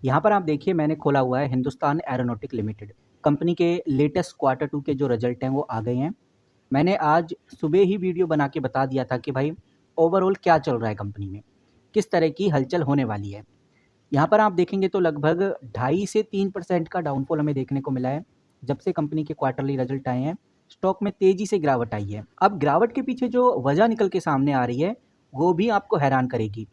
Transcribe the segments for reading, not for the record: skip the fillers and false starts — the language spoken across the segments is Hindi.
यहाँ पर आप देखिए मैंने खोला हुआ है हिंदुस्तान एरोनॉटिक लिमिटेड। कंपनी के लेटेस्ट क्वार्टर 2 के जो रिजल्ट हैं वो आ गए हैं। मैंने आज सुबह ही वीडियो बना के बता दिया था कि भाई ओवरऑल क्या चल रहा है कंपनी में, किस तरह की हलचल होने वाली है। यहाँ पर आप देखेंगे तो लगभग 2.5 से 3% का डाउनफॉल हमें देखने को मिला है। जब से कंपनी के क्वार्टरली रिजल्ट आए हैं, स्टॉक में तेज़ी से गिरावट आई है। अब गिरावट के पीछे जो वजह निकल के सामने आ रही है, वो भी आपको हैरान करेगी।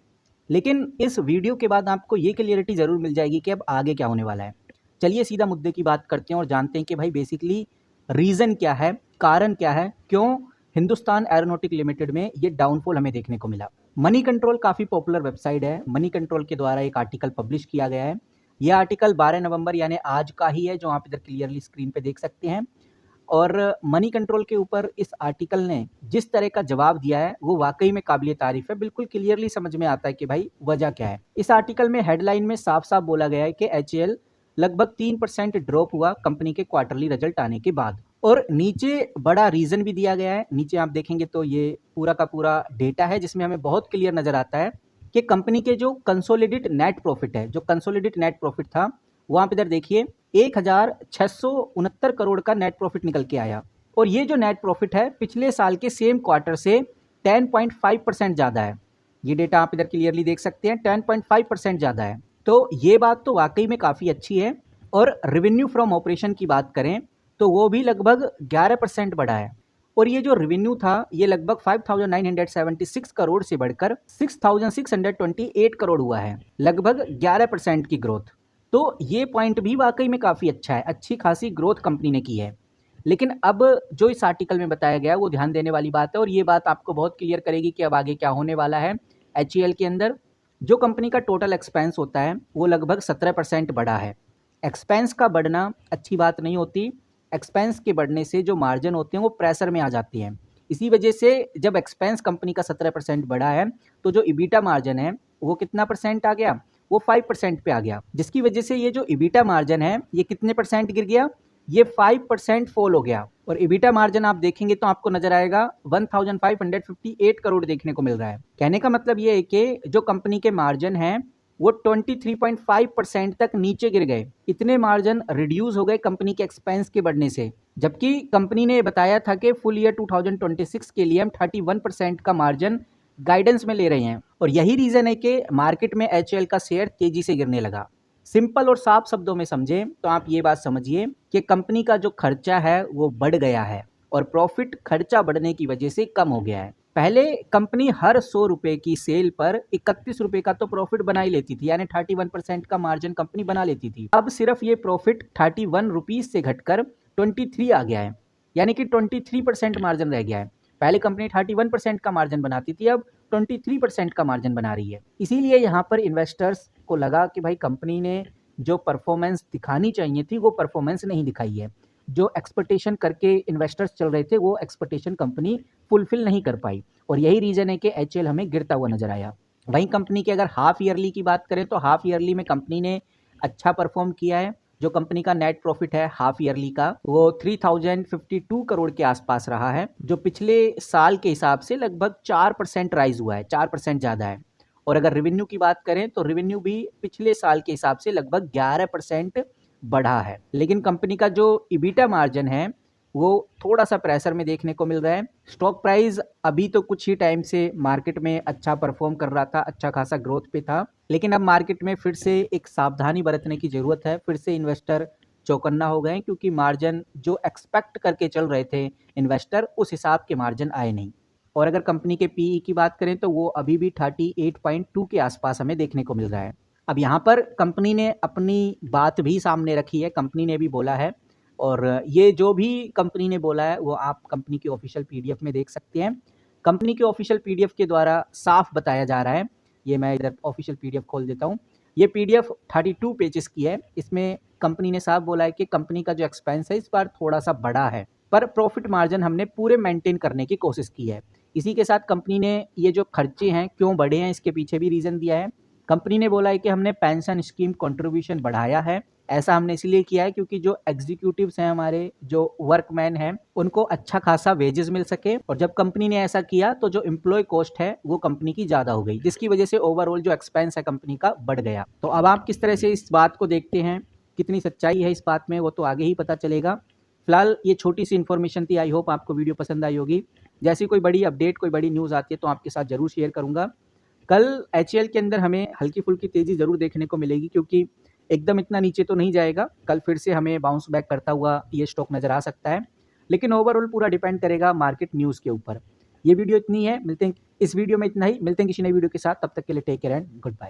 लेकिन इस वीडियो के बाद आपको ये क्लियरिटी ज़रूर मिल जाएगी कि अब आगे क्या होने वाला है। चलिए सीधा मुद्दे की बात करते हैं और जानते हैं कि भाई बेसिकली रीज़न क्या है, कारण क्या है, क्यों हिंदुस्तान एरोनॉटिक लिमिटेड में ये डाउनफॉल हमें देखने को मिला। मनी कंट्रोल काफ़ी पॉपुलर वेबसाइट है। मनी कंट्रोल के द्वारा एक आर्टिकल पब्लिश किया गया है। यह आर्टिकल 12 नवंबर यानी आज का ही है, जो आप इधर क्लियरली स्क्रीन पे देख सकते हैं। और मनी कंट्रोल के ऊपर इस आर्टिकल ने जिस तरह का जवाब दिया है वो वाकई में काबिल तारीफ है। बिल्कुल क्लियरली समझ में आता है कि भाई वजह क्या है। इस आर्टिकल में हेडलाइन में साफ साफ बोला गया है कि HAL लगभग 3% ड्रॉप हुआ कंपनी के क्वार्टरली रिजल्ट आने के बाद। और नीचे बड़ा रीजन भी दिया गया है। नीचे आप देखेंगे तो ये पूरा का पूरा डेटा है जिसमें हमें बहुत क्लियर नजर आता है कि कंपनी के जो कंसोलिडेट नेट प्रॉफिट है, जो कंसोलिडेट नेट प्रॉफिट था वो आप इधर देखिए 1669 करोड़ का नेट प्रॉफिट निकल के आया। और ये जो नेट प्रॉफिट है पिछले साल के सेम क्वार्टर से 10.5% ज़्यादा है। ये डेटा आप इधर क्लियरली देख सकते हैं, 10.5% ज़्यादा है। तो ये बात तो वाकई में काफ़ी अच्छी है। और रेवेन्यू फ्रॉम ऑपरेशन की बात करें तो वो भी लगभग 11% बढ़ा है। और ये जो रेवेन्यू था ये लगभग 5,976 करोड़ से बढ़कर 6,628 करोड़ हुआ है, लगभग 11% की ग्रोथ। तो ये पॉइंट भी वाकई में काफ़ी अच्छा है, अच्छी खासी ग्रोथ कंपनी ने की है। लेकिन अब जो इस आर्टिकल में बताया गया है वो ध्यान देने वाली बात है और ये बात आपको बहुत क्लियर करेगी कि अब आगे क्या होने वाला है। HAL के अंदर जो कंपनी का टोटल एक्सपेंस होता है वो लगभग 17% बढ़ा है। एक्सपेंस का बढ़ना अच्छी बात नहीं होती। एक्सपेंस के बढ़ने से जो मार्जिन होते हैं वो प्रेशर में आ जाती हैं। इसी वजह से जब एक्सपेंस कंपनी का 17% बढ़ा है तो जो इबीटा मार्जिन है वो कितना परसेंट आ गया, वो 5% पे आ गया। जिसकी वजह से ये जो इबीटा मार्जिन है ये कितने परसेंट गिर गया, ये 5% फॉल हो गया। और इबीटा मार्जिन आप देखेंगे तो आपको नजर आएगा 1558 करोड़ देखने को मिल रहा है। कहने का मतलब ये है कि जो कंपनी के मार्जिन हैं वो 23.5% तक नीचे गिर गए। इतने मार्जिन रिड्यूस हो गए कंपनी के एक्सपेंस के बढ़ने से। जबकि कंपनी ने बताया था कि फुल ईयर 2026 के लिए हम 31% का मार्जिन गाइडेंस में ले रहे हैं। और यही रीजन है कि मार्केट में HAL का शेयर तेजी से गिरने लगा। सिंपल और साफ शब्दों में समझें तो आप ये बात समझिए कि कंपनी का जो खर्चा है वो बढ़ गया है और प्रॉफिट खर्चा बढ़ने की वजह से कम हो गया है। पहले कंपनी हर 100 रुपए की सेल पर 31 रुपए का तो प्रॉफिट बना ही लेती थी, यानी 31% का मार्जिन कंपनी बना लेती थी। अब सिर्फ ये प्रॉफिट 31 रुपीज से घटकर 23 आ गया है, यानी कि 23% मार्जिन रह गया है। पहले कंपनी 31% का मार्जिन बनाती थी, अब 23% का मार्जिन बना रही है। इसीलिए यहाँ पर इन्वेस्टर्स को लगा कि भाई कंपनी ने जो परफॉर्मेंस दिखानी चाहिए थी वो परफॉर्मेंस नहीं दिखाई है। जो एक्सपेक्टेशन करके इन्वेस्टर्स चल रहे थे वो एक्सपेक्टेशन कंपनी फुलफिल नहीं कर पाई। और यही रीज़न है कि HAL हमें गिरता हुआ नजर आया। वहीं कंपनी की अगर हाफ ईयरली की बात करें तो हाफ ईयरली में कंपनी ने अच्छा परफॉर्म किया है। जो कंपनी का नेट प्रॉफिट है हाफ ईयरली का वो 3052 करोड़ के आसपास रहा है, जो पिछले साल के हिसाब से लगभग 4% राइज हुआ है, 4% ज़्यादा है। और अगर रेवेन्यू की बात करें तो रेवेन्यू भी पिछले साल के हिसाब से लगभग 11% बढ़ा है। लेकिन कंपनी का जो इबीटा मार्जिन है वो थोड़ा सा प्रेशर में देखने को मिल रहा है। स्टॉक प्राइस अभी तो कुछ ही टाइम से मार्केट में अच्छा परफॉर्म कर रहा था, अच्छा खासा ग्रोथ पे था, लेकिन अब मार्केट में फिर से एक सावधानी बरतने की ज़रूरत है। फिर से इन्वेस्टर चौकन्ना हो गए क्योंकि मार्जिन जो एक्सपेक्ट करके चल रहे थे इन्वेस्टर उस हिसाब के मार्जिन आए नहीं। और अगर कंपनी के पीई की बात करें तो वो अभी भी 38.2 के आसपास हमें देखने को मिल रहा है। अब यहाँ पर कंपनी ने अपनी बात भी सामने रखी है, कंपनी ने भी बोला है। और ये जो भी कंपनी ने बोला है वो आप कंपनी की ऑफिशियल PDF में देख सकते हैं। कंपनी के ऑफिशियल PDF के द्वारा साफ बताया जा रहा है। ये मैं इधर ऑफिशियल PDF खोल देता हूँ। ये PDF 32 पेजेस की है। इसमें कंपनी ने साफ बोला है कि कंपनी का जो एक्सपेंस है इस बार थोड़ा सा बड़ा है, पर प्रॉफिट मार्जिन हमने पूरे मेंटेन करने की कोशिश की है। इसी के साथ कंपनी ने ये जो खर्चे हैं क्यों बढ़े हैं इसके पीछे भी रीज़न दिया है। कंपनी ने बोला है कि हमने पेंशन स्कीम कंट्रीब्यूशन बढ़ाया है, ऐसा हमने इसलिए किया है क्योंकि जो एग्जीक्यूटिव्स हैं हमारे, जो वर्कमैन हैं, उनको अच्छा खासा वेजेस मिल सके। और जब कंपनी ने ऐसा किया तो जो एम्प्लॉय कॉस्ट है वो कंपनी की ज़्यादा हो गई, जिसकी वजह से ओवरऑल जो एक्सपेंस है कंपनी का बढ़ गया। तो अब आप किस तरह से इस बात को देखते हैं, कितनी सच्चाई है इस बात में, वो तो आगे ही पता चलेगा। फिलहाल ये छोटी सी इन्फॉर्मेशन थी, आई होप आपको वीडियो पसंद आई होगी। जैसी कोई बड़ी अपडेट, कोई बड़ी न्यूज़ आती है तो आपके साथ ज़रूर शेयर करूँगा। कल एचएएल के अंदर हमें हल्की-फुल्की तेज़ी ज़रूर देखने को मिलेगी, क्योंकि एकदम इतना नीचे तो नहीं जाएगा। कल फिर से हमें बाउंस बैक करता हुआ ये स्टॉक नज़र आ सकता है, लेकिन ओवरऑल पूरा डिपेंड करेगा मार्केट न्यूज़ के ऊपर। ये वीडियो इतनी है, मिलते हैं इस वीडियो में इतना ही, मिलते हैं किसी नई वीडियो के साथ, तब तक के लिए take care and good bye.